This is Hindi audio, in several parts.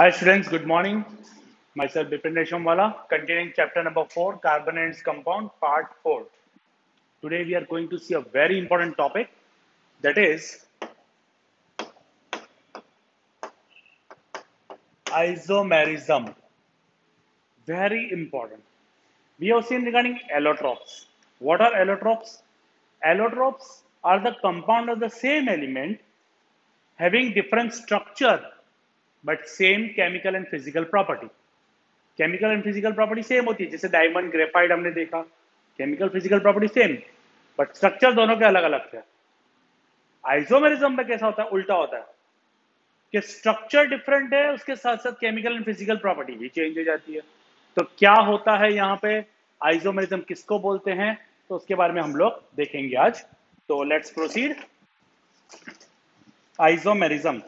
Hi students, good morning. Myself Bipin Reshamwala, continuing chapter number 4, Carbon and its compound, part 4. Today we are going to see a very important topic, that is isomerism. Very important. We have seen regarding allotropes. What are allotropes? Allotropes are the compound of the same element having different structure but same chemical and physical property. Chemical and physical property same होती है, जैसे डायमंड ग्रेफाइट हमने देखा, chemical physical property same, but structure दोनों के अलग अलग थे। आइसोमेरिज्म में कैसा होता है? उल्टा होता है कि स्ट्रक्चर डिफरेंट है, उसके साथ साथ केमिकल एंड फिजिकल प्रॉपर्टी भी चेंज हो जाती है। तो क्या होता है यहाँ पे, आइसोमेरिज्म किसको बोलते हैं, तो उसके बारे में हम लोग देखेंगे आज। तो let's proceed. Isomerism,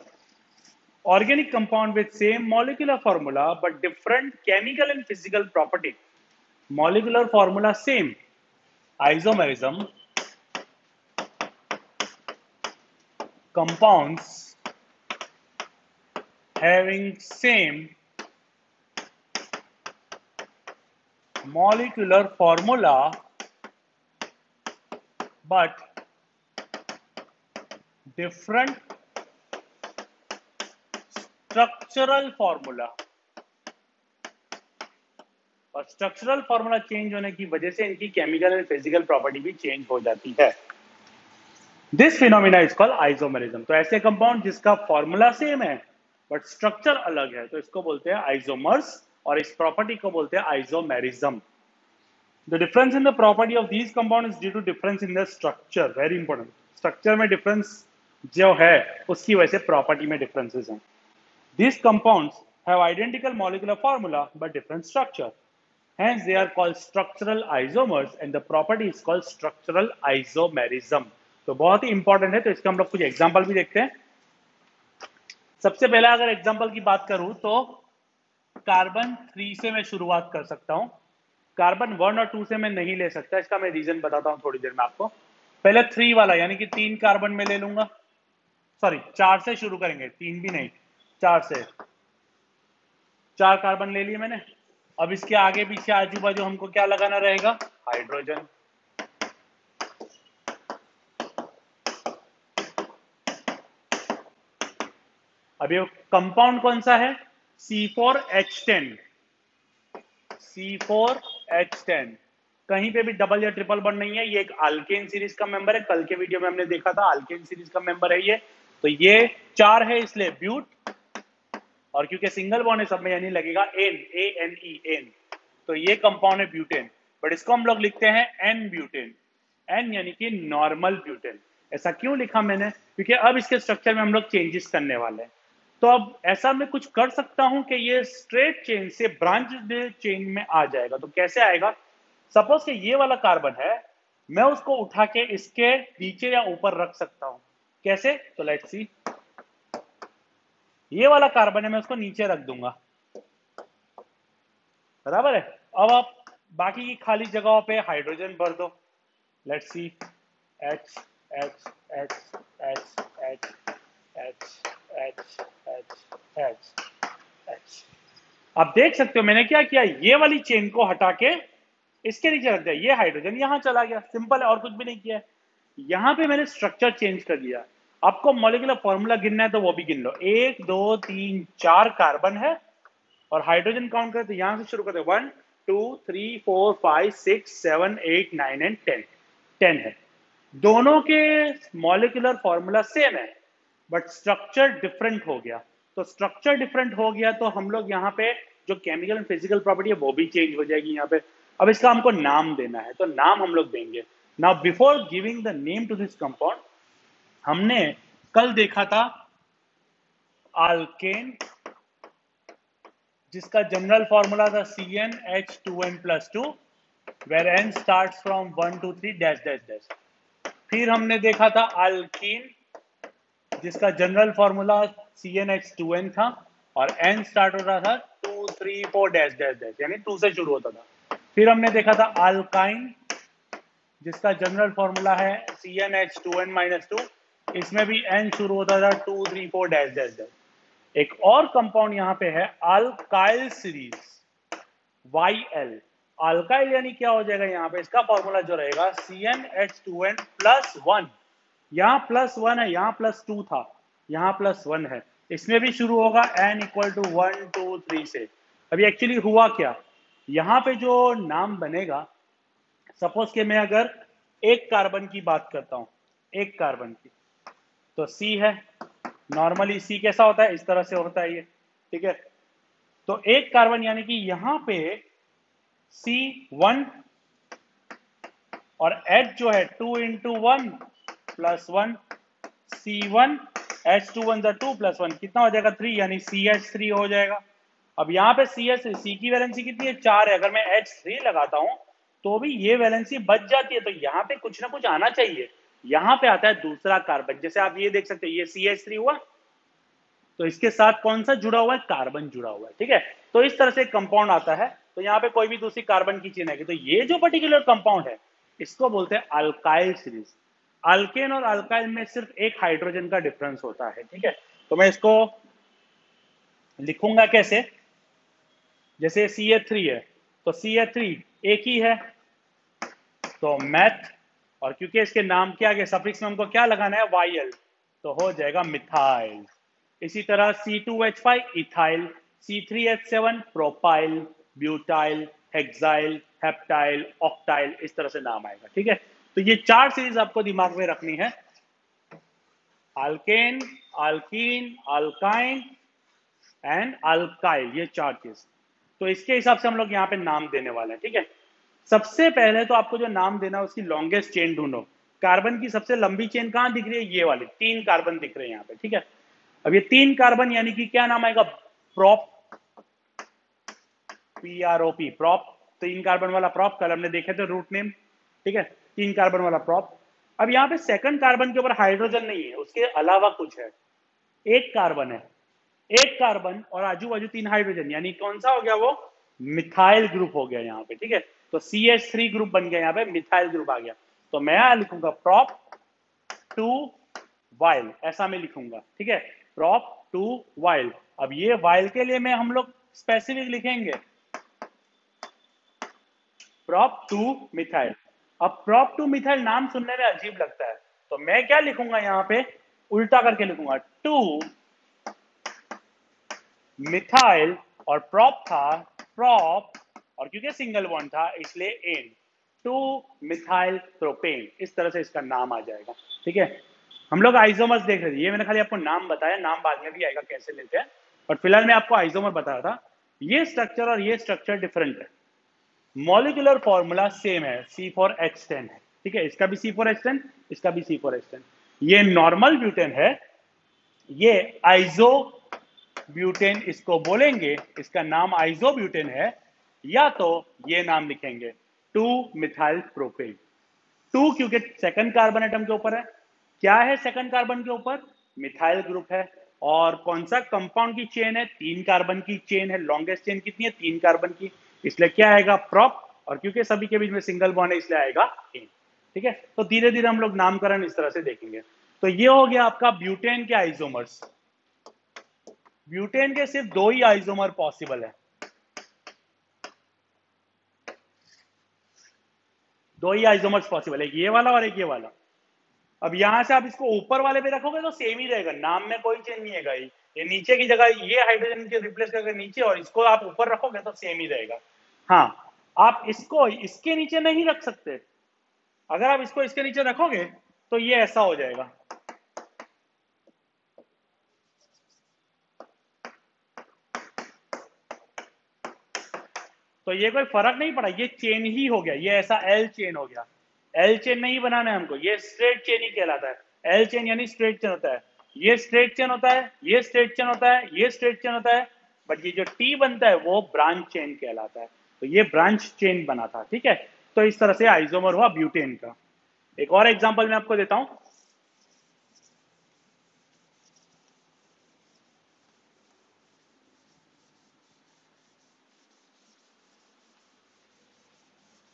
organic compound with same molecular formula but different chemical and physical property. Molecular formula same. Isomerism, compounds having same molecular formula but different structural formula, और स्ट्रक्चरल फॉर्मूला चेंज होने की वजह से इनकी केमिकल एंड फिजिकल प्रॉपर्टी भी चेंज हो जाती है। This phenomena is called isomerism. तो ऐसे कंपाउंड जिसका फॉर्मूला सेम है बट स्ट्रक्चर अलग है, तो इसको बोलते हैं आइसोमर्स, और इस प्रॉपर्टी को बोलते हैं isomerism. The difference in the property of these compound is due to difference in the structure. Very important, structure में डिफरेंस जो है उसकी वजह से प्रॉपर्टी में डिफरेंसेस हैं। These compounds have identical molecular formula but different structure. Hence, they are called structural isomers and the property is called structural isomerism. तो बहुत ही इंपॉर्टेंट है, तो इसका हम लोग कुछ एग्जांपल भी देखते हैं। सबसे पहला अगर एग्जांपल की बात करूं तो कार्बन 3 से मैं शुरुआत कर सकता हूं, कार्बन 1 और 2 से मैं नहीं ले सकता। इसका मैं रीजन बताता हूं थोड़ी देर में आपको। पहले 3 वाला यानी कि 3 कार्बन में ले लूंगा, सॉरी 4 से शुरू करेंगे, 3 भी नहीं, 4 से। 4 कार्बन ले लिए मैंने। अब इसके आगे पीछे आजू बाजू हमको क्या लगाना रहेगा? हाइड्रोजन। अब ये कंपाउंड कौन सा है? C4H10। C4H10 कहीं पे भी डबल या ट्रिपल बॉन्ड नहीं है, ये एक अल्केन सीरीज का मेंबर है। कल के वीडियो में हमने देखा था, अल्केन सीरीज का मेंबर है ये। तो ये 4 है, इसलिए ब्यूट, और क्योंकि सिंगल बॉन्ड है सब में यानी लगेगा एन, ANE। तो ये कंपाउंड है ब्यूटेन, बट इसको हम लोग लिखते हैं एन ब्यूटेन। एन यानी कि नॉर्मल ब्यूटेन। ऐसा क्यों लिखा मैंने? क्योंकि अब इसके स्ट्रक्चर में हम लोग चेंजेस करने वाले हैं। तो अब ऐसा मैं कुछ कर सकता हूं कि ये स्ट्रेट चेन से ब्रांच चेन में आ जाएगा। तो कैसे आएगा? सपोज कि ये वाला कार्बन है, मैं उसको उठा के इसके नीचे या ऊपर रख सकता हूं। कैसे? तो लेट्स सी। ये वाला कार्बन है, मैं उसको नीचे रख दूंगा, बराबर है। अब आप बाकी की खाली जगहों पे हाइड्रोजन भर दो। Let's see, H H H H H H H H H H। आप देख सकते हो मैंने क्या किया, ये वाली चेन को हटा के इसके नीचे रख दिया, ये हाइड्रोजन यहां चला गया। सिंपल है, और कुछ भी नहीं किया है। यहां पे मैंने स्ट्रक्चर चेंज कर दिया। आपको मॉलिक्यूलर फॉर्मूला गिनना है तो वो भी गिन लो। 1 2 3 4 कार्बन है, और हाइड्रोजन काउंट करते यहां से शुरू करते 1 2 3 4 5 6 7 8 9 एंड 10। 10 है। दोनों के मॉलिक्यूलर फॉर्मूला सेम है बट स्ट्रक्चर डिफरेंट हो गया। तो स्ट्रक्चर डिफरेंट हो गया तो हम लोग यहाँ पे जो केमिकल एंड फिजिकल प्रॉपर्टी है वो भी चेंज हो जाएगी यहाँ पे। अब इसका हमको नाम देना है, तो नाम हम लोग देंगे। Now before giving the name to this compound, हमने कल देखा था अल्केन, जिसका जनरल फॉर्मूला था CnH2n+2, where n starts from 1 2 3 dash dash dash. फिर हमने देखा था अल्कीन, जिसका जनरल फॉर्मूला CnH2n था, और n स्टार्ट हो रहा था 2 3 4 डैश डैश डैश, यानी 2 से शुरू होता था। फिर हमने देखा था अल्काइन, जिसका जनरल फॉर्मूला है CnH2n-2, इसमें भी n शुरू होता था 2 3 4 डैश डैश डैश। एक और कंपाउंड यहां पे है अल्काइल सीरीज YL। अल्काइल यानी क्या हो जाएगा यहाँ पे, इसका फॉर्मूला जो रहेगा CnH2n प्लस वन। यहाँ प्लस वन है, यहाँ प्लस टू था, यहाँ प्लस वन है। इसमें भी शुरू होगा n इक्वल टू 1 2 3 से। अभी एक्चुअली हुआ क्या, यहाँ पे जो नाम बनेगा, सपोज कि मैं अगर एक कार्बन की बात करता हूं, एक कार्बन की, तो C है। नॉर्मली C कैसा होता है, इस तरह से होता है ये, ठीक है। तो एक कार्बन यानी कि यहां पे C1 और H जो है 2 into one plus one, C1 H2 2 plus one कितना हो जाएगा 3, यानी CH3 हो जाएगा। अब यहाँ पे C की वैलेंसी कितनी है, 4 है। अगर मैं H3 लगाता हूं तो भी ये वैलेंसी बच जाती है। तो यहाँ पे कुछ ना कुछ आना चाहिए। यहाँ पे आता है दूसरा कार्बन, जैसे आप ये देख सकते हैं, ये CH3 हुआ, तो इसके साथ कौन सा जुड़ा हुआ है, कार्बन जुड़ा हुआ है, ठीक है। तो इस तरह से कंपाउंड आता है। तो यहाँ पे कोई भी दूसरी कार्बन की चेन है, तो ये जो पर्टिकुलर कंपाउंड है इसको बोलते हैं अल्काइल सीरीज। अल्केन और अल्काइल में सिर्फ एक हाइड्रोजन का डिफरेंस होता है, ठीक है। तो मैं इसको लिखूंगा कैसे, जैसे CH3 है तो CH3 एक ही है, तो मैथ, और क्योंकि इसके नाम के आगे सफिक्स में हमको क्या लगाना है, YL, तो हो जाएगा मिथाइल। इसी तरह C2H5 ethyl, C3H7 propyl, butyl, hexyl, heptyl, octyl, इस तरह से नाम आएगा, ठीक है। तो ये चार सीरीज आपको दिमाग में रखनी है, alkane, alkyne, alkyne and alkyl, ये चार चीज। तो इसके हिसाब से हम लोग यहाँ पे नाम देने वाले हैं, ठीक है। सबसे पहले तो आपको जो नाम देना है उसकी लॉन्गेस्ट चेन ढूंढो। कार्बन की सबसे लंबी चेन कहां दिख रही है, ये वाली, 3 कार्बन दिख रहे हैं यहाँ पे, ठीक है। अब ये 3 कार्बन यानी कि क्या नाम आएगा, प्रोप, PROP, प्रोप, 3 कार्बन वाला प्रोप, कल हमने देखे थे रूट नेम, ठीक है। 3 कार्बन वाला प्रोप। अब यहाँ पे सेकंड कार्बन के ऊपर हाइड्रोजन नहीं है, उसके अलावा कुछ है, एक कार्बन है, एक कार्बन और आजू बाजू 3 हाइड्रोजन, यानी कौन सा हो गया वो, मिथाइल ग्रुप हो गया यहाँ पे, ठीक है। तो CH3 ग्रुप बन गया, यहाँ पे मिथाइल ग्रुप आ गया। तो मैं यहां लिखूंगा प्रोप टू वाइल, ऐसा मैं लिखूंगा, ठीक है, प्रोप टू वाइल। अब ये वाइल के लिए मैं हम लोग स्पेसिफिक लिखेंगे प्रोप टू मिथाइल। अब प्रोप टू मिथाइल नाम सुनने में अजीब लगता है, तो मैं क्या लिखूंगा यहाँ पे, उल्टा करके लिखूंगा, टू मिथाइल, और प्रोप था प्रोप, और क्योंकि सिंगल बॉन्ड था इसलिए एन, टू मिथाइल प्रोपेन, इस तरह से इसका नाम आ जाएगा, ठीक है। हम लोग आइसोमर्स देख रहे थे, ये मैंने खाली आपको नाम बताया, नाम बाद में भी आएगा कैसे लेते हैं, और फिलहाल मैं आपको आइसोमर बता रहा था। ये स्ट्रक्चर और ये स्ट्रक्चर डिफरेंट है, मॉलिक्यूलर फॉर्मूला सेम है, C4H10 है, ठीक है। इसका भी C4H10, इसका भी C4H10। ये नॉर्मल ब्यूटेन है, ये आइसो ब्यूटेन इसको बोलेंगे, इसका नाम आइसोब्यूटेन है, या तो ये नाम लिखेंगे 2 मिथाइल प्रोपेन। 2 क्योंकि सेकंड कार्बन एटम के ऊपर है, क्या है सेकंड कार्बन के ऊपर, मिथाइल ग्रुप है, और कौन सा कंपाउंड की चेन है, 3 कार्बन की चेन है, लॉन्गेस्ट चेन कितनी है, 3 कार्बन की, इसलिए क्या आएगा, प्रोप, और क्योंकि सभी के बीच में सिंगल बॉन्ड है इसलिए आएगा एन, ठीक है। तो धीरे धीरे हम लोग नामकरण इस तरह से देखेंगे। तो ये हो गया आपका ब्यूटेन के आइसोमर्स। ब्यूटेन के सिर्फ 2 ही आइसोमर पॉसिबल है, 2 ही आइसोमर्स पॉसिबल है, एक ये वाला और एक ये वाला। अब यहां से आप इसको ऊपर वाले पे रखोगे तो सेम ही रहेगा, नाम में कोई चेंज नहीं है। ये नीचे की जगह ये हाइड्रोजन के रिप्लेस करके नीचे, और इसको आप ऊपर रखोगे तो सेम ही रहेगा। हाँ, आप इसको इसके नीचे नहीं रख सकते, अगर आप इसको इसके नीचे रखोगे तो ये ऐसा हो जाएगा, तो ये कोई फर्क नहीं पड़ा, ये चेन ही हो गया, ये ऐसा एल चेन हो गया। एल चेन नहीं बनाना है हमको, ये स्ट्रेट चेन ही कहलाता है। एल चेन यानी स्ट्रेट चेन होता है, ये स्ट्रेट चेन होता है, ये स्ट्रेट चेन होता है, ये स्ट्रेट चेन होता है, बट ये जो टी बनता है वो ब्रांच चेन कहलाता है। तो ये ब्रांच चेन बना था, ठीक है। तो इस तरह से आइसोमर हुआ ब्यूटेन का। एक और एग्जाम्पल मैं आपको देता हूं,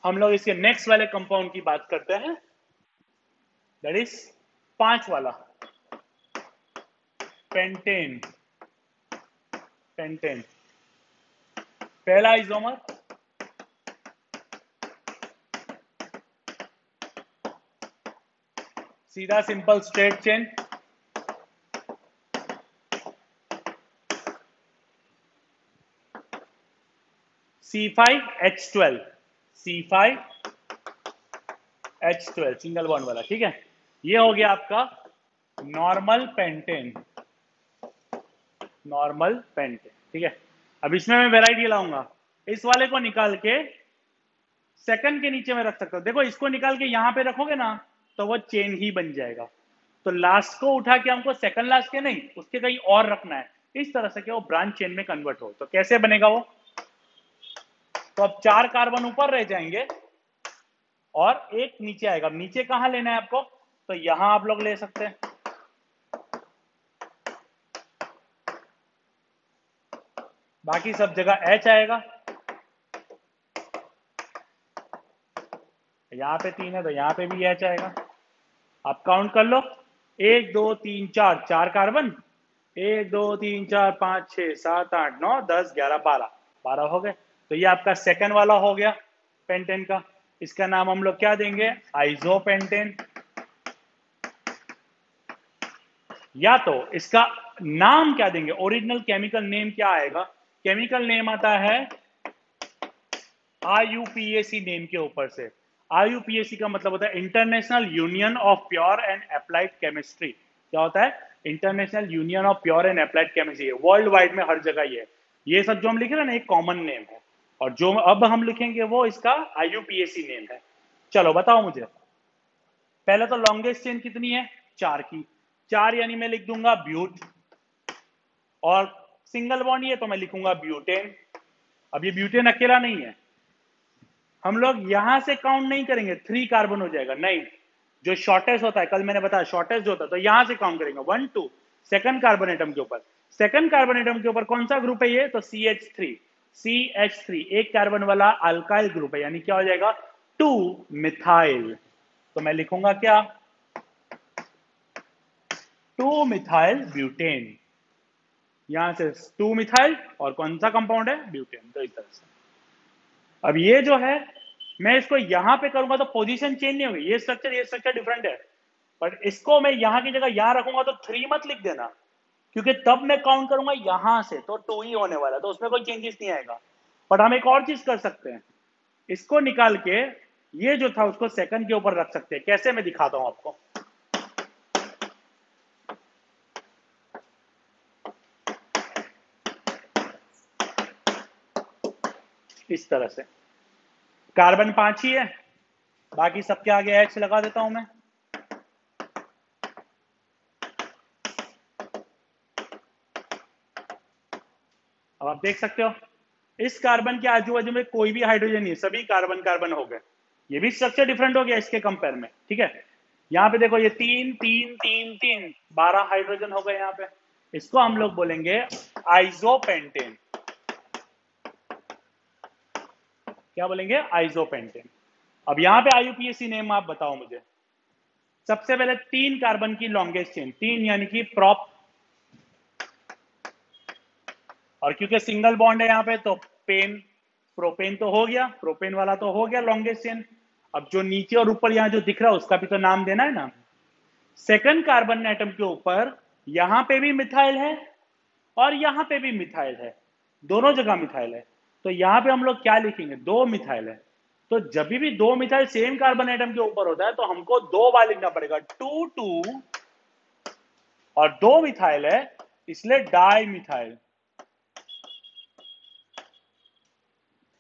हम लोग इसके नेक्स्ट वाले कंपाउंड की बात करते हैं, दैट इज 5 वाला, पेंटेन। पेंटेन, पहला आइसोमर सीधा simple straight chain, C5H12, C5H12 single bond वाला, ठीक है। ये हो गया आपका नॉर्मल पेंटेन, नॉर्मल पेंटेन, ठीक है। अब इसमें मैं वेराइटी लाऊंगा, इस वाले को निकाल के सेकंड के नीचे में रख सकता हूं। देखो इसको निकाल के यहां पे रखोगे ना तो वो चेन ही बन जाएगा। तो लास्ट को उठा के हमको सेकंड लास्ट के नहीं, उसके कहीं और रखना है, इस तरह से कि वो ब्रांच चेन में कन्वर्ट हो। तो कैसे बनेगा वो? तो अब 4 कार्बन ऊपर रह जाएंगे और एक नीचे आएगा। अब नीचे कहां लेना है आपको? तो यहां आप लोग ले सकते हैं, बाकी सब जगह H आएगा। यहां पे 3 है तो यहां पे भी H आएगा। आप काउंट कर लो, 1 2 3 4, 4 कार्बन, 1 2 3 4 5 6 7 8 9 10 11 12, 12 हो गए। तो ये आपका सेकंड वाला हो गया पेंटेन का। इसका नाम हम लोग क्या देंगे? आइसोपेंटेन। या तो इसका नाम क्या देंगे? ओरिजिनल केमिकल नेम क्या आएगा? केमिकल नेम आता है IUPAC नेम के ऊपर से। IUPAC का मतलब होता है international union of pure and applied chemistry. क्या होता है? International union of pure and applied chemistry. World wide में हर जगह ये सब जो हम लिखे ना एक कॉमन नेम है, और जो अब हम लिखेंगे वो इसका IUPAC नेम है। चलो बताओ मुझे, पहले तो लॉन्गेस्ट चेन कितनी है? 4 की। 4 यानी मैं लिख दूंगा ब्यूट, और सिंगल बॉन्ड ये तो मैं लिखूंगा ब्यूटेन। अब ये ब्यूटेन अकेला नहीं है, हम लोग यहां से काउंट नहीं करेंगे 3 कार्बन हो जाएगा, नहीं। जो शॉर्टेस्ट होता है, कल मैंने बताया शॉर्टेस्ट जो होता है, तो यहां से काउंट करेंगे 1 2, सेकंड कार्बन एटम के ऊपर। सेकंड कार्बन एटम के ऊपर कौन सा ग्रुप है? ये तो CH3। CH3 एक कार्बन वाला अल्काइल ग्रुप है, यानी क्या हो जाएगा? 2 मिथाइल। तो मैं लिखूंगा क्या? 2 मिथाइल ब्यूटेन। यहां से 2 मिथाइल और कौन सा कंपाउंड है? ब्यूटेन। तो इस तरह से अब ये जो है, मैं इसको यहां पे करूंगा तो पोजीशन चेंज नहीं होगी, ये स्ट्रक्चर डिफरेंट है। बट इसको मैं यहां की जगह यहां रखूंगा तो 3 मत लिख देना, क्योंकि तब मैं काउंट करूंगा यहां से तो 2 ही होने वाला है, तो उसमें कोई चेंजेस नहीं आएगा। बट हम एक और चीज कर सकते हैं, इसको निकाल के ये जो था उसको सेकंड के ऊपर रख सकते हैं। कैसे? मैं दिखाता हूं आपको। इस तरह से कार्बन 5 ही है, बाकी सबके आगे H लगा देता हूं मैं। अब आप देख सकते हो इस कार्बन के आजू बाजू में कोई भी हाइड्रोजन नहीं, सभी कार्बन कार्बन हो गए। ये भी स्ट्रक्चर डिफरेंट हो गया इसके कंपेयर में, ठीक है। यहाँ पे देखो ये 3 3 3 3 12 हाइड्रोजन हो गए यहाँ पे। इसको हम लोग बोलेंगे आइसोपेंटेन। क्या बोलेंगे? आइसोपेंटेन। अब यहाँ पे IUPAC नेम आप बताओ मुझे। सबसे पहले 3 कार्बन की लॉन्गेस्ट चेन, 3 यानी कि प्रोप, और क्योंकि सिंगल बॉन्ड है यहाँ पे तो पेन, प्रोपेन तो हो गया, प्रोपेन वाला तो हो गया लॉन्गेस्ट चेन। अब जो नीचे और ऊपर यहाँ जो दिख रहा है उसका भी तो नाम देना है ना। सेकंड कार्बन एटम के ऊपर यहां पे भी मिथाइल है और यहां पे भी मिथाइल है, दोनों जगह मिथाइल है। तो यहां पे हम लोग क्या लिखेंगे? 2 मिथाइल है। तो जब भी 2 मिथाइल सेम कार्बन एटम के ऊपर होता है तो हमको 2 बार लिखना पड़ेगा, 2 2, और 2 मिथाइल है इसलिए di methyl,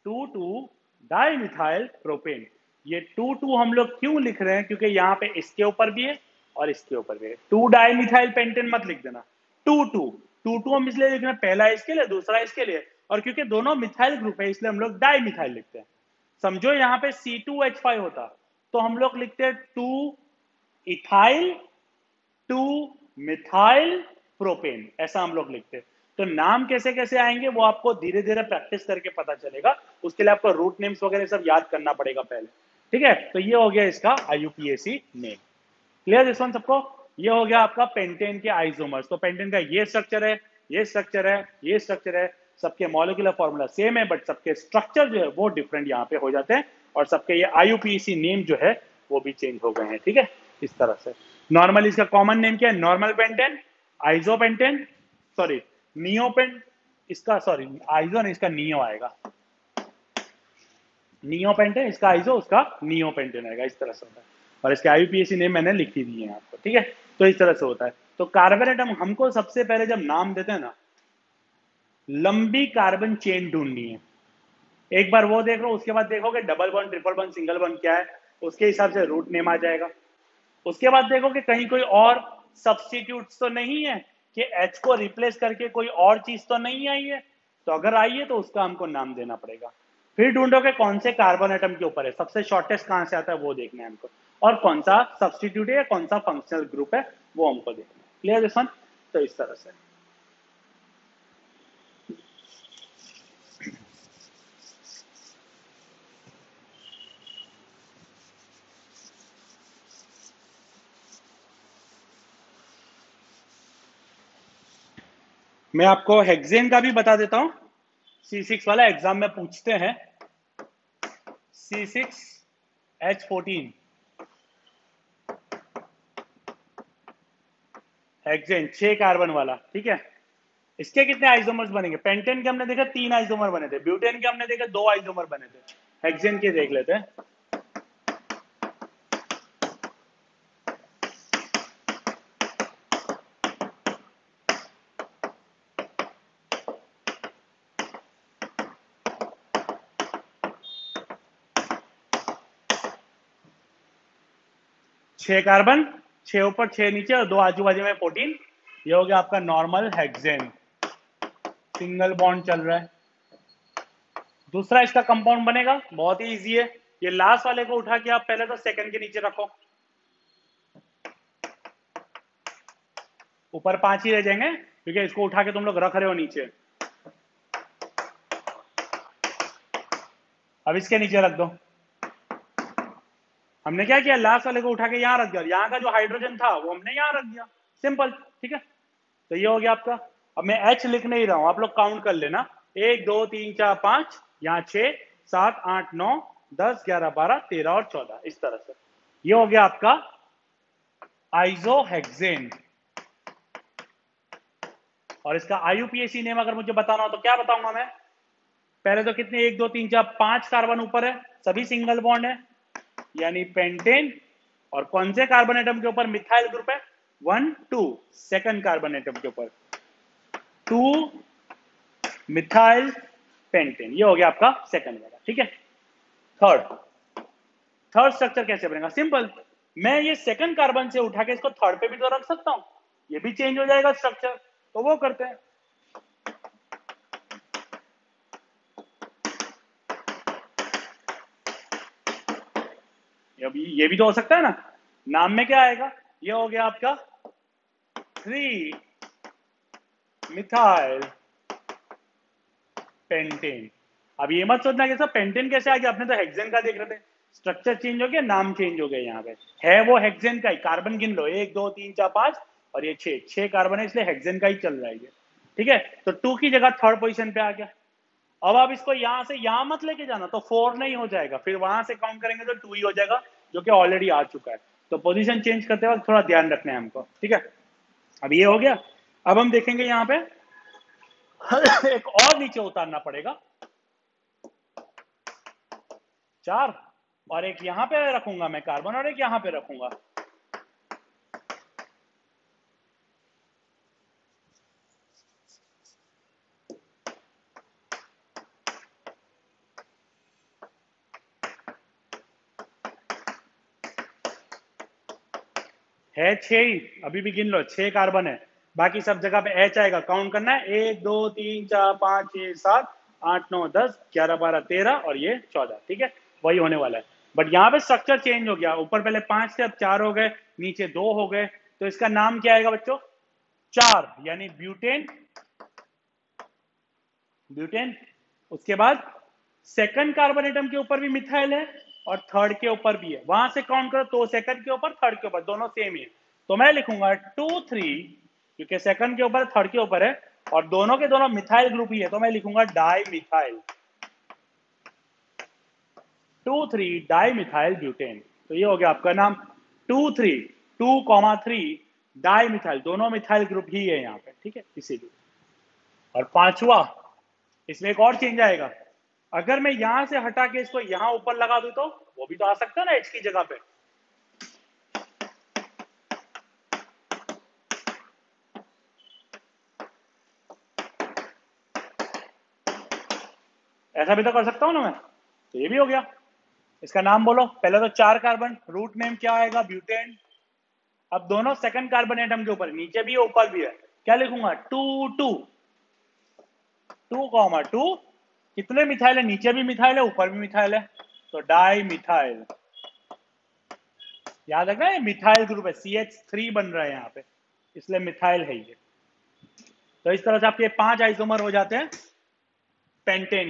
2 2 di methyl propane. ये 2 2 हम लोग क्यों लिख रहे हैं? क्योंकि यहाँ पे इसके ऊपर भी है और इसके ऊपर भी है। 2 डाई मिथाइल पेंटेन मत लिख देना, 2 2 2 2 हम इसलिए लिख रहे हैं, पहला इसके लिए दूसरा इसके लिए, और क्योंकि दोनों मिथाइल ग्रुप है इसलिए हम लोग डाई मिथाइल लिखते हैं। समझो यहाँ पे C2H5 होता तो हम लोग लिखते हैं 2 इथाइल 2 मिथाइल प्रोपेन, ऐसा हम लोग लिखते हैं। तो नाम कैसे कैसे आएंगे वो आपको धीरे धीरे प्रैक्टिस करके पता चलेगा, उसके लिए आपको रूट नेम्स वगैरह सब याद करना पड़ेगा पहले, ठीक है। तो ये हो गया इसका IUPAC नेम। क्लियर इस वन सबको? ये हो गया आपका पेंटेन के आइसोमर्स। तो पेंटेन का ये स्ट्रक्चर है, ये स्ट्रक्चर है, ये स्ट्रक्चर है, सबके मॉलिक्यूलर फॉर्मूला सेम है, बट सबके स्ट्रक्चर जो है वो डिफरेंट यहाँ पे हो जाते हैं, और सबके ये IUPAC नेम जो है वो भी चेंज हो गए हैं। ठीक है, इस तरह से। नॉर्मल इसका कॉमन नेम क्या है? नॉर्मल पेंटेन, आइसोपेंटेन, सॉरी नियोपेंट, इसका सॉरी आइसो नहीं, इसका नियो आएगा, नियोपेंटेन, इसका आइसो, उसका नियोपेंटेन आएगा, इस तरह से होता है। और इसके IUPAC नेम मैंने लिख ही दिए हैं आपको। ठीक है, तो इस तरह से होता है। तो कार्बन एटम हमको सबसे पहले जब नाम देते हैं ना, लंबी कार्बन चेन ढूंढनी है। एक बार वो देख लो, उसके बाद देखोगे double bond, triple bond, single bond क्या है, उसके हिसाब से रूट नेम आ जाएगा। उसके बाद देखो कि कहीं कोई और सब्सटीट्यूट्स तो नहीं है, कि H को रिप्लेस करके कोई और चीज तो नहीं आई है, तो अगर आई है तो उसका हमको नाम देना पड़ेगा। फिर ढूंढोगे कौन से कार्बन एटम के ऊपर है, सबसे शॉर्टेस्ट कहां से आता है वो देखना है हमको, और कौन सा सब्सटीट्यूट है या कौन सा फंक्शनल ग्रुप है वो हमको देखना है। Clear this one? तो इस तरह से मैं आपको हेक्सेन का भी बता देता हूं। C6 वाला एग्जाम में पूछते हैं, C6H14 हेक्सेन 6 कार्बन वाला। ठीक है, इसके कितने आइसोमर्स बनेंगे? पेंटेन के हमने देखा 3 आइसोमर बने थे, ब्यूटेन के हमने देखा 2 आइसोमर बने थे, हेक्सेन के देख लेते हैं। छह कार्बन, 6 ऊपर 6 नीचे और 2 आजू बाजू में 14, ये हो गया आपका नॉर्मल हेक्सेन, सिंगल बॉन्ड चल रहा है। दूसरा इसका कंपाउंड बनेगा, बहुत ही इजी है, ये लास्ट वाले को उठा के आप पहले तो सेकंड के नीचे रखो, ऊपर 5 ही रह जाएंगे क्योंकि इसको उठा के तुम लोग रख रहे हो नीचे। अब इसके नीचे रख दो। हमने क्या किया, लास्ट वाले को उठा के यहां रख दिया, और यहाँ का जो हाइड्रोजन था वो हमने यहां रख दिया, सिंपल। ठीक है, तो ये हो गया आपका। अब मैं H लिख नहीं रहा हूं, आप लोग काउंट कर लेना, 1 2 3 4 5, यहाँ 6 7 8 9 10 11 12 13 और 14, इस तरह से। ये हो गया आपका आइसोहेक्सेन। और इसका IUPAC नेम अगर मुझे बताना हो तो क्या बताऊंगा मैं? पहले तो कितने, 1 2 3 4 5 कार्बन ऊपर है, सभी सिंगल बॉन्ड है, यानी पेंटेन। और कौन से कार्बन एटम के ऊपर मिथाइल ग्रुप है? 1 2, सेकंड कार्बन एटम के ऊपर 2 मिथाइल पेंटेन, ये हो गया आपका सेकंड वाला। ठीक है, थर्ड, थर्ड स्ट्रक्चर कैसे बनेगा? सिंपल, मैं ये सेकंड कार्बन से उठा के इसको थर्ड पे भी तो रख सकता हूं, ये भी चेंज हो जाएगा स्ट्रक्चर, तो वो करते हैं। ये भी तो हो सकता है ना, नाम में क्या आएगा? ये हो गया आपका 3 मिथाइल पेंटेन। अब ये मत सोचना कि सब पेंटेन कैसे आ गया, अपने तो हेक्सेन का देख रहे थे, स्ट्रक्चर चेंज हो गया, नाम चेंज हो गया। यहाँ पे है वो हेक्सेन का ही, कार्बन गिन लो 1 2 3 4 5, और ये 6 कार्बन है, इसलिए हेक्सेन का ही चल रहा है ये। ठीक है, तो 2 की जगह थर्ड पोजीशन पे आ गया। अब आप इसको यहां से यहां मत लेके जाना, तो 4 नहीं हो जाएगा, फिर वहां से काउंट करेंगे तो 2 ही हो जाएगा, जो कि ऑलरेडी आ चुका है। तो पोजीशन चेंज करते वक्त थोड़ा ध्यान रखना है हमको। ठीक है, अब ये हो गया। अब हम देखेंगे यहाँ पे एक और नीचे उतारना पड़ेगा, 4, और एक यहां पे रखूंगा मैं कार्बन, और एक यहां पे रखूंगा। है 6 ही, अभी भी गिन लो, 6 कार्बन है, बाकी सब जगह पे H आएगा, काउंट करना है 1 2 3 4 5 6 7 8 9 10 11 12 13 और ये 14। ठीक है, वही होने वाला है, बट यहाँ पे स्ट्रक्चर चेंज हो गया, ऊपर पहले 5 थे, अब 4 हो गए, नीचे 2 हो गए, तो इसका नाम क्या आएगा बच्चों? 4, यानी ब्यूटेन, ब्यूटेन। उसके बाद सेकंड कार्बन एटम के ऊपर भी मिथाइल है, और थर्ड के ऊपर भी है, वहां से काउंट करो तो सेकंड के ऊपर थर्ड के ऊपर दोनों सेम ही है, तो मैं लिखूंगा 2 3, क्योंकि सेकंड के ऊपर थर्ड के ऊपर है, और दोनों के दोनों मिथाइल ग्रुप ही है, तो मैं लिखूंगा di methyl 2,3 di methyl butane. तो ये हो गया आपका नाम 2,3 2,3 डाई मिथाइल, दोनों मिथाइल ग्रुप ही है यहाँ पे, ठीक है, इसीलिए। और पांचवा, इसमें एक और चेंज आएगा। अगर मैं यहां से हटा के इसको यहां ऊपर लगा दूं तो वो भी तो आ सकता है ना एच की जगह पे। ऐसा भी तो कर सकता हूं ना मैं। तो ये भी हो गया। इसका नाम बोलो। पहले तो 4 कार्बन, रूट नेम क्या आएगा, ब्यूटेन। अब दोनों सेकंड कार्बन एटम के ऊपर, नीचे भी है ऊपर भी है, क्या लिखूंगा, 2,2 कितने मिथाइल है, नीचे भी मिथाइल है ऊपर भी मिथाइल है, तो डाई मिथाइल। याद रखना ये मिथाइल ग्रुप है, CH3 बन रहा है यहाँ पे, इसलिए मिथाइल है ये। तो इस तरह से आपके 5 आइसोमर हो जाते हैं पेंटेन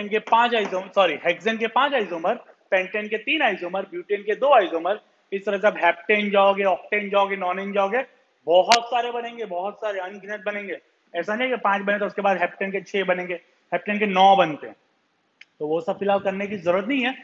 के 5 आइसोमर, सॉरी हेक्सेन के 5 आइसोमर, पेंटेन के 3 आइसोमर, ब्यूटेन के 2 आइसोमर। इस तरह से आप हेप्टेन जाओगे, ऑक्टेन जाओगे, नॉनेन जाओगे, बहुत सारे बनेंगे, बहुत सारे अनगिनत बनेंगे। ऐसा नहीं कि 5 बने तो उसके बाद हेप्टेन के 6 बनेंगे, हेप्टेन के 9 बनते हैं। तो वो सब फिलहाल करने की जरूरत नहीं है।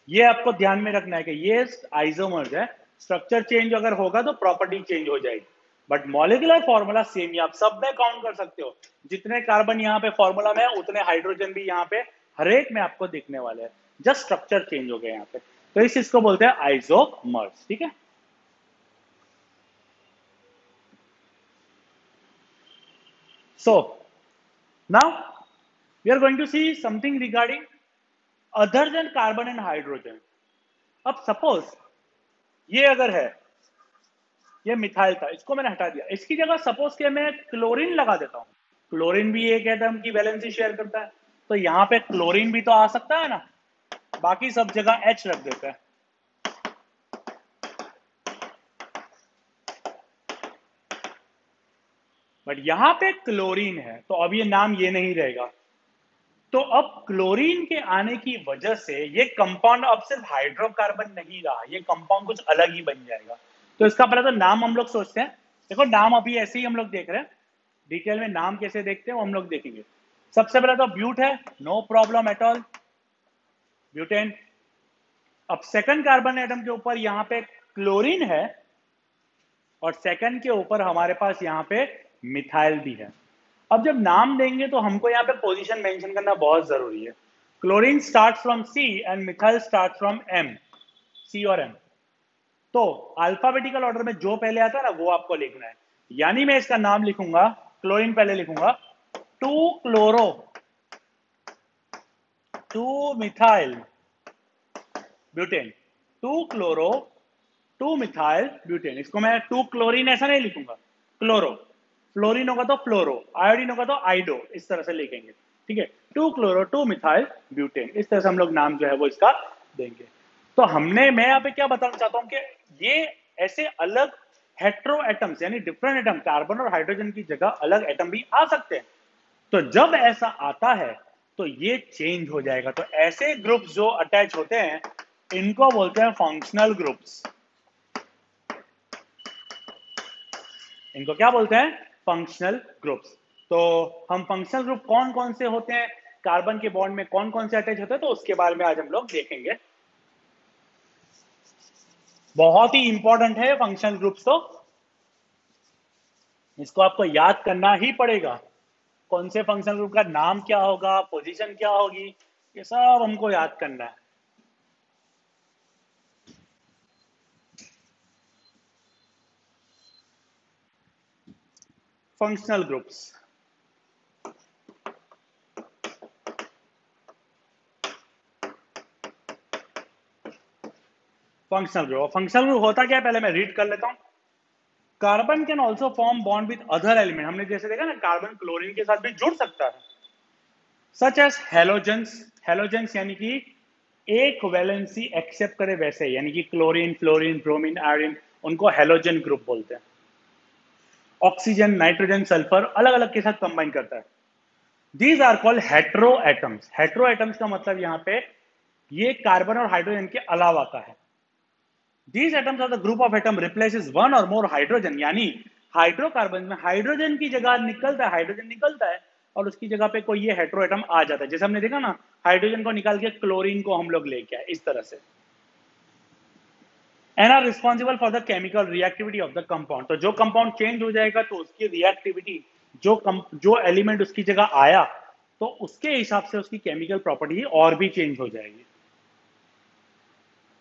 ये आपको ध्यान में रखना है कि ये आइसोमर्स है, स्ट्रक्चर चेंज अगर होगा तो प्रॉपर्टी चेंज हो जाएगी, बट मॉलिक्यूलर फॉर्मूला सेम ही, आप सब में काउंट कर सकते हो। जितने कार्बन यहाँ पे फॉर्मूला में है उतने हाइड्रोजन भी यहाँ पे हर एक में आपको दिखने वाले हैं, जस्ट स्ट्रक्चर चेंज हो गया यहाँ पे। तो इस चीज को बोलते हैं आइसोमर्स, ठीक है। So now we are going to see something regarding other than carbon and hydrogen. अब सपोज ये अगर है, ये मिथाइल था, इसको मैंने हटा दिया, इसकी जगह सपोज कि मैं क्लोरीन लगा देता हूं। क्लोरीन भी एक एटम की वैलेंसी शेयर करता है, तो यहां पे क्लोरीन भी तो आ सकता है ना। बाकी सब जगह H रख देते हैं। बट यहां पे क्लोरीन है, तो अब ये नाम ये नहीं रहेगा। तो अब क्लोरीन के आने की वजह से ये कंपाउंड अब सिर्फ हाइड्रोकार्बन नहीं रहा, ये कंपाउंड कुछ अलग ही बन जाएगा। तो इसका पहले तो नाम हम लोग सोचते हैं। देखो नाम अभी ऐसे ही हम लोग देख रहे हैं, डिटेल में नाम कैसे देखते हैं वो हम लोग देखेंगे। सबसे पहले तो ब्यूट है, no problem at all, butane. अब सेकंड कार्बन एटम के ऊपर यहां पे क्लोरीन है, और सेकंड के ऊपर हमारे पास यहां पे मिथाइल भी है। अब जब नाम देंगे तो हमको यहाँ पे पोजीशन मेंशन करना बहुत जरूरी है। Chlorine start from C and methyl start from M, C और एम। तो अल्फाबेटिकल ऑर्डर में जो पहले आता है ना वो आपको लिखना है। यानी मैं इसका नाम लिखूंगा, क्लोरीन पहले लिखूंगा, 2 chloro 2 methyl butane, 2 chloro 2 methyl butane. इसको मैं 2 क्लोरीन ऐसा नहीं लिखूंगा, क्लोरो, फ्लोरीन होगा तो फ्लोरो, आयोडीन होगा तो आइडो, इस तरह से लिखेंगे, ठीक है। 2 क्लोरो 2 मिथाइल ब्यूटेन, इस तरह से हम लोग नाम जो है वो इसका देंगे। तो हमने, मैं यहाँ पे क्या बताना चाहता हूँ कि ये ऐसे अलग हेट्रो एटम्स यानी डिफरेंट एटम, कार्बन और हाइड्रोजन की जगह अलग एटम भी आ सकते हैं। तो जब ऐसा आता है तो ये चेंज हो जाएगा। तो ऐसे ग्रुप्स जो अटैच होते हैं इनको बोलते हैं फंक्शनल ग्रुप्स। इनको क्या बोलते हैं, फंक्शनल ग्रुप्स। तो हम फंक्शनल ग्रुप कौन कौन से होते हैं, कार्बन के बॉन्ड में कौन कौन से अटैच होते हैं, तो उसके बारे में आज हम लोग देखेंगे। बहुत ही इंपॉर्टेंट है फंक्शनल ग्रुप्स, तो इसको आपको याद करना ही पड़ेगा। कौन से फंक्शनल ग्रुप का नाम क्या होगा, पोजीशन क्या होगी, ये सब हमको याद करना है। फंक्शनल ग्रुप्स, फंक्शनल ग्रुप होता क्या है पहले मैं रीड कर लेता हूं। Carbon can also form bond with other element, हमने जैसे देखा ना कार्बन क्लोरीन के साथ भी जुड़ सकता है। सच एज हेलोजेंस, हेलोजेंस यानी कि एक वैलेंसी एक्सेप्ट करे वैसे, यानी कि क्लोरीन, फ्लोरीन, ब्रोमीन, आयोडीन, उनको हेलोजन ग्रुप बोलते हैं। ऑक्सीजन, नाइट्रोजन, सल्फर अलग अलग के साथ कंबाइन करता है। These are called hetero atoms. Hetero atoms का मतलब यहां पे ये कार्बन और हाइड्रोजन के अलावा का है। These atoms are the group of atom replaces one or more hydrogen, यानी हाइड्रोकार्बन में हाइड्रोजन की जगह निकलता है, हाइड्रोजन निकलता है और उसकी जगह पे कोई ये हेटेरो एटम आ जाता है। जैसे हमने देखा ना, हाइड्रोजन को निकाल के क्लोरीन को हम लोग लेके आए, इस तरह से। And are responsible for the chemical reactivity of the compound. तो जो कंपाउंड चेंज हो जाएगा तो उसकी रिएक्टिविटी, जो एलिमेंट उसकी जगह आया तो उसके हिसाब से उसकी केमिकल प्रॉपर्टी और भी चेंज हो जाएगी,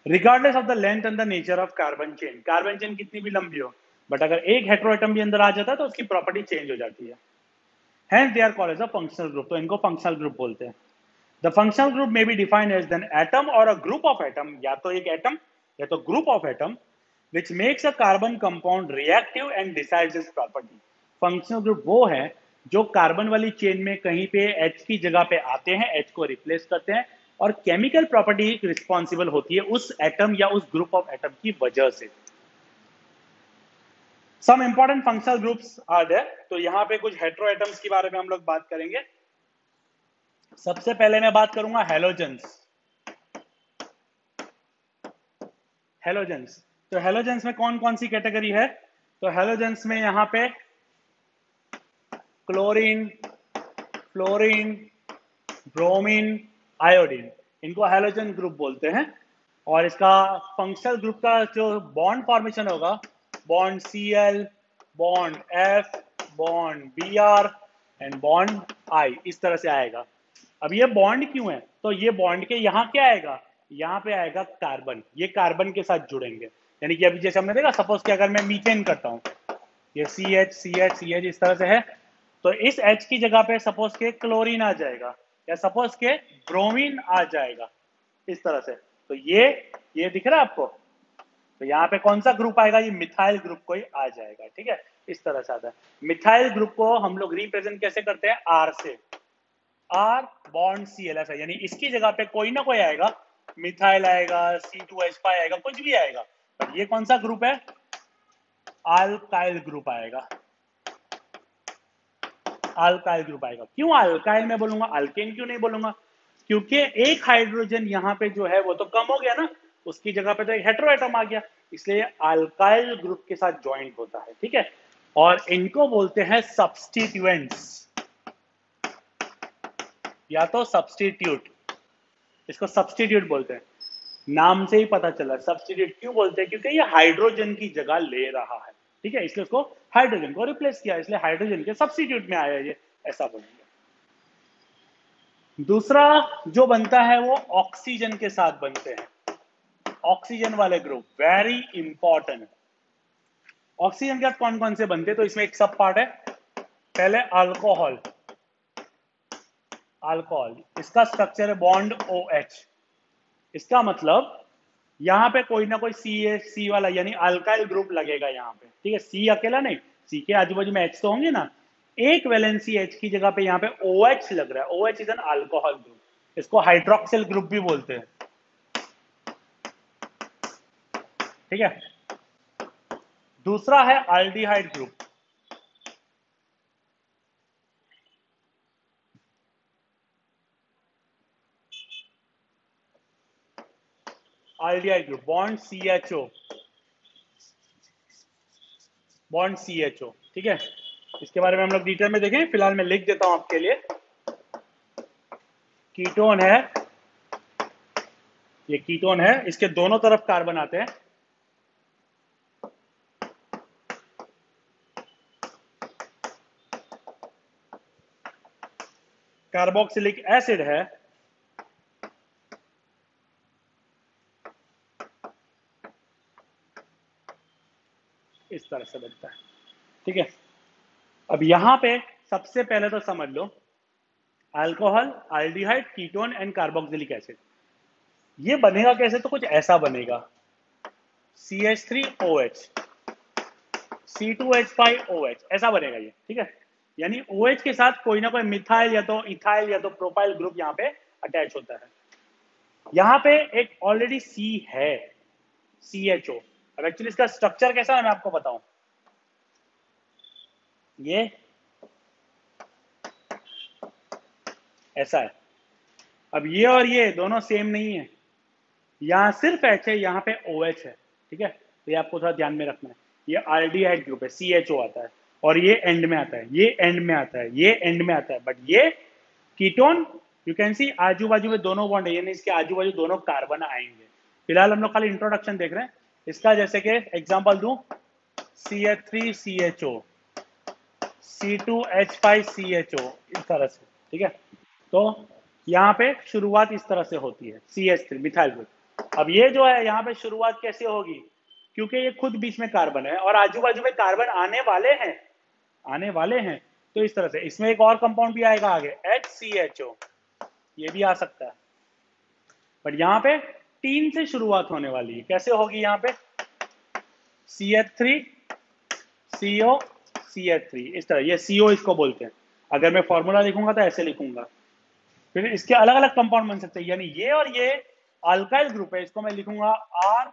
regardless of the length and the nature of carbon chain. Carbon chain कितनी भी लंबी हो, बट अगर एक हेटेरोएटम भी अंदर आ जाता है तो उसकी प्रॉपर्टी चेंज हो जाती है। Hence they are called as a functional group, तो इनको functional group बोलते हैं। The functional group may be defined as an atom or a group of atom, या तो एक atom या तो group of atom which makes a carbon compound reactive and decides its property। functional group वो है जो कार्बन वाली चेन में कहीं पे H की जगह पे आते हैं, H को रिप्लेस करते हैं और केमिकल प्रॉपर्टी रिस्पॉन्सिबल होती है उस एटम या उस ग्रुप ऑफ एटम की वजह से। Some important functional groups are there. तो यहाँ पे कुछ हेटेरो एटम्स के बारे में हम लोग बात करेंगे। सबसे पहले मैं बात करूंगा हेलोजेंस। हेलोजेंस, तो हेलोजेंस में कौन कौन सी कैटेगरी है? तो हेलोजेंस में यहाँ पे क्लोरीन, फ्लोरीन, ब्रोमीन, आयोडीन, इनको हेलोजन ग्रुप बोलते हैं। और इसका फंक्शनल ग्रुप का जो बॉन्ड फॉर्मेशन होगा, bond Cl, bond F, bond Br and bond I, इस तरह से आएगा। अब ये बॉन्ड क्यों है? तो ये बॉन्ड के यहाँ क्या आएगा, यहाँ पे आएगा कार्बन, ये कार्बन के साथ जुड़ेंगे। यानी कि अभी जैसे हमने देखा, सपोज कि अगर मैं मीथेन करता हूँ, ये CH CH CH इस तरह से है, तो इस H की जगह पे सपोज के क्लोरीन आ जाएगा या सपोज के ब्रोमीन आ जाएगा, इस तरह से। तो ये दिख रहा है आपको? तो यहाँ पे कौन सा ग्रुप आएगा? ये मिथाइल ग्रुप कोई आ जाएगा, ठीक है, इस तरह से आता है। मिथाइल ग्रुप को हम लोग रिप्रेजेंट कैसे करते हैं? R से, R बॉन्ड Cl ऐसा, यानी इसकी जगह पे कोई ना कोई आएगा, मिथाइल आएगा, C2H5 आएगा, कुछ भी आएगा, पर ये कौन सा ग्रुप है? अल्काइल ग्रुप आएगा, अल्काइल ग्रुप आएगा। क्यों अल्काइल में बोलूंगा, अल्केन क्यों नहीं बोलूंगा? क्योंकि एक हाइड्रोजन यहाँ पे जो है वो तो कम हो गया ना, उसकी जगह पे तो एक हेटेरो एटम आ गया, इसलिए अल्काइल ग्रुप के साथ ज्वाइंट होता है, ठीक है। और इनको बोलते हैं सब्स्टिट्यूएंट्स या तो सब्स्टिट्यूट, इसको सब्स्टिट्यूट बोलते हैं। नाम से ही पता चला सब्स्टिट्यूट क्यों बोलते हैं, क्योंकि ये हाइड्रोजन की जगह ले रहा है, ठीक है, इसलिए उसको हाइड्रोजन को रिप्लेस किया, इसलिए हाइड्रोजन के सब्स्टिट्यूट में आया ये, ऐसा बोलेंगे। दूसरा जो बनता है वो ऑक्सीजन के साथ बनते हैं, ऑक्सीजन वाले ग्रुप वेरी इंपॉर्टेंट। ऑक्सीजन के साथ कौन कौन से बनते हैं? तो इसमें एक सब पार्ट है, पहले अल्कोहल, अल्कोहल इसका स्ट्रक्चर है बॉन्ड OH। इसका मतलब यहां पे कोई ना कोई C वाला यानी अल्काइल ग्रुप लगेगा यहाँ पे, ठीक है। C अकेला नहीं, C के आजू बाजू में H तो होंगे ना, एक वैलेंसी H की जगह पे यहाँ पे OH लग रहा है। OH is an alcohol group, इसको हाइड्रोक्सिल ग्रुप भी बोलते हैं, ठीक है। दूसरा है aldehyde group, aldehyde group bond CHO, bond CHO, ठीक है। इसके बारे में हम लोग डिटेल में देखें, फिलहाल मैं लिख देता हूं आपके लिए। कीटोन है, ये कीटोन है, इसके दोनों तरफ कार्बन आते हैं, कार्बोक्सिलिक एसिड है, इस तरह से बनता है, ठीक है। अब यहां पे सबसे पहले तो समझ लो, alcohol, aldehyde, ketone and carboxylic acid, ये बनेगा कैसे? तो कुछ ऐसा बनेगा, CH3OH, C2H5OH, ऐसा बनेगा ये, ठीक है। यानी OH के साथ कोई ना कोई मिथाइल या तो इथाइल या तो प्रोपाइल ग्रुप यहाँ पे अटैच होता है। यहाँ पे एक ऑलरेडी C है, CHO। अब एक्चुअली इसका स्ट्रक्चर कैसा है मैं आपको बताऊं, ये ऐसा है। अब ये और ये दोनों सेम नहीं है, यहाँ सिर्फ H है, यहाँ पे OH है, ठीक है। तो ये आपको थोड़ा ध्यान में रखना है। ये आल्डिहाइड ग्रुप है, CHO आता है, और ये एंड में आता है, ये एंड में आता है, ये एंड में आता है, बट ये कीटोन यू कैन सी आजू बाजू में दोनों बॉन्ड है, यानी इसके आजू बाजू दोनों कार्बन आएंगे। फिलहाल हम लोग खाली इंट्रोडक्शन देख रहे हैं इसका, जैसे कि एग्जांपल दूं, CH3CHO, C2H5CHO, इस तरह से, ठीक है। तो यहाँ पे शुरुआत इस तरह से होती है, CH3 मिथाइल ग्रुप। अब ये जो है यहाँ पे शुरुआत कैसे होगी, क्योंकि ये खुद बीच में कार्बन है और आजू बाजू में कार्बन आने वाले हैं, आने वाले हैं, तो इस तरह से इसमें एक और कंपाउंड भी आएगा आगे, HCHO, ये भी आ सकता है, बट यहाँ पे 3 से शुरुआत होने वाली है। कैसे होगी यहाँ पे, CH3 CO CH3, इस तरह, ये CO इसको बोलते हैं। अगर मैं फॉर्मूला लिखूंगा तो ऐसे लिखूंगा, फिर इसके अलग अलग कंपाउंड बन सकते हैं, यानी ये और ये अल्काइल ग्रुप है, इसको मैं लिखूंगा R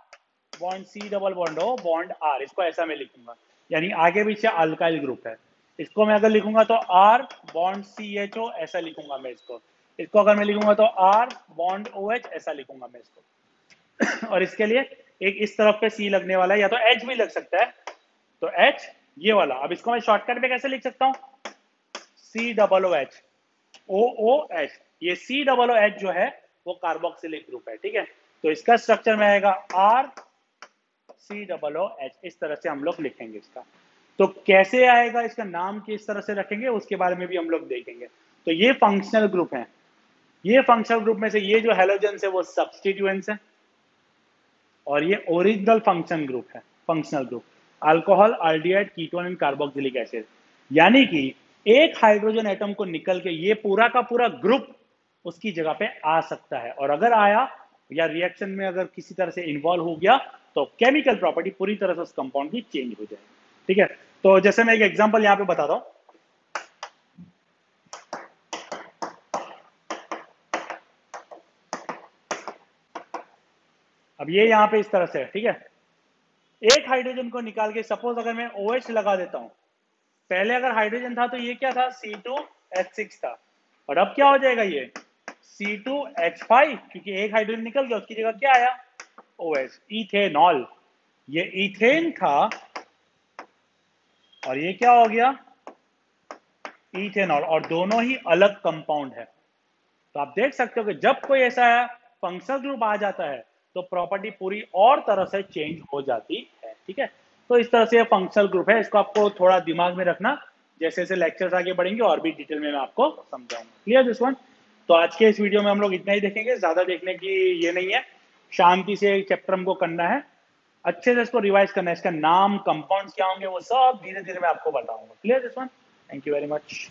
bond C double bond O bond R, इसको ऐसा मैं लिखूंगा, यानी आगे पीछे अल्काइल ग्रुप है। इसको मैं अगर लिखूंगा तो R बॉन्ड CHO ऐसा लिखूंगा मैं इसको, इसको अगर मैं लिखूंगा तो R बॉन्ड OH ऐसा लिखूंगा मैं इसको। और इसके लिए एक इस तरफ पे C लगने वाला है, या तो H भी लग सकता है, तो H ये वाला। अब इसको मैं शॉर्टकट पे कैसे लिख सकता हूँ, COOH OOH, ये COOH जो है वो कार्बोक्सिलिक ग्रुप है, ठीक है। तो इसका स्ट्रक्चर में आएगा RCOOH, इस तरह से हम लोग लिखेंगे इसका। तो कैसे आएगा, इसका नाम किस तरह से रखेंगे उसके बारे में भी हम लोग देखेंगे। तो ये फंक्शनल ग्रुप है, ये फंक्शनल ग्रुप में से ये जो हेलोजेंस है वो सब्स्टिट्यूएंट्स है, और ये ओरिजिनल फंक्शन ग्रुप है, functional group, alcohol, aldehyde, ketone and carboxylic acid. यानी कि एक हाइड्रोजन एटम को निकल के ये पूरा का पूरा ग्रुप उसकी जगह पे आ सकता है, और अगर आया या रिएक्शन में अगर किसी तरह से इन्वॉल्व हो गया तो केमिकल प्रॉपर्टी पूरी तरह से उस कंपाउंड की चेंज हो जाए, ठीक है। तो जैसे मैं एक एग्जांपल यहाँ पे बताता हूँ, अब ये यहाँ पे इस तरह से है, ठीक है। एक हाइड्रोजन को निकाल के सपोज अगर मैं OH लगा देता हूं, पहले अगर हाइड्रोजन था तो ये क्या था, C2H6 था, और अब क्या हो जाएगा ये C2H5, क्योंकि एक हाइड्रोजन निकल गया, उसकी जगह क्या आया, OH, इथेनॉल। ये इथेन था और ये क्या हो गया, इथेनॉल, और दोनों ही अलग कंपाउंड है। तो आप देख सकते हो कि जब कोई ऐसा फंक्शनल ग्रुप आ जाता है तो प्रॉपर्टी पूरी और तरह से चेंज हो जाती है, ठीक है। तो इस तरह से ये फंक्शनल ग्रुप है, इसको आपको थोड़ा दिमाग में रखना, जैसे जैसे लेक्चर्स आगे बढ़ेंगे और भी डिटेल में मैं आपको समझाऊंगा। Clear this one. तो आज के इस वीडियो में हम लोग इतना ही देखेंगे, ज्यादा देखने की ये नहीं है, शांति से चैप्टर हमको करना है, अच्छे से इसको रिवाइज करना है, इसका नाम, कंपाउंड्स क्या होंगे वो सब धीरे धीरे मैं आपको बताऊंगा। Clear this one. Thank you very much.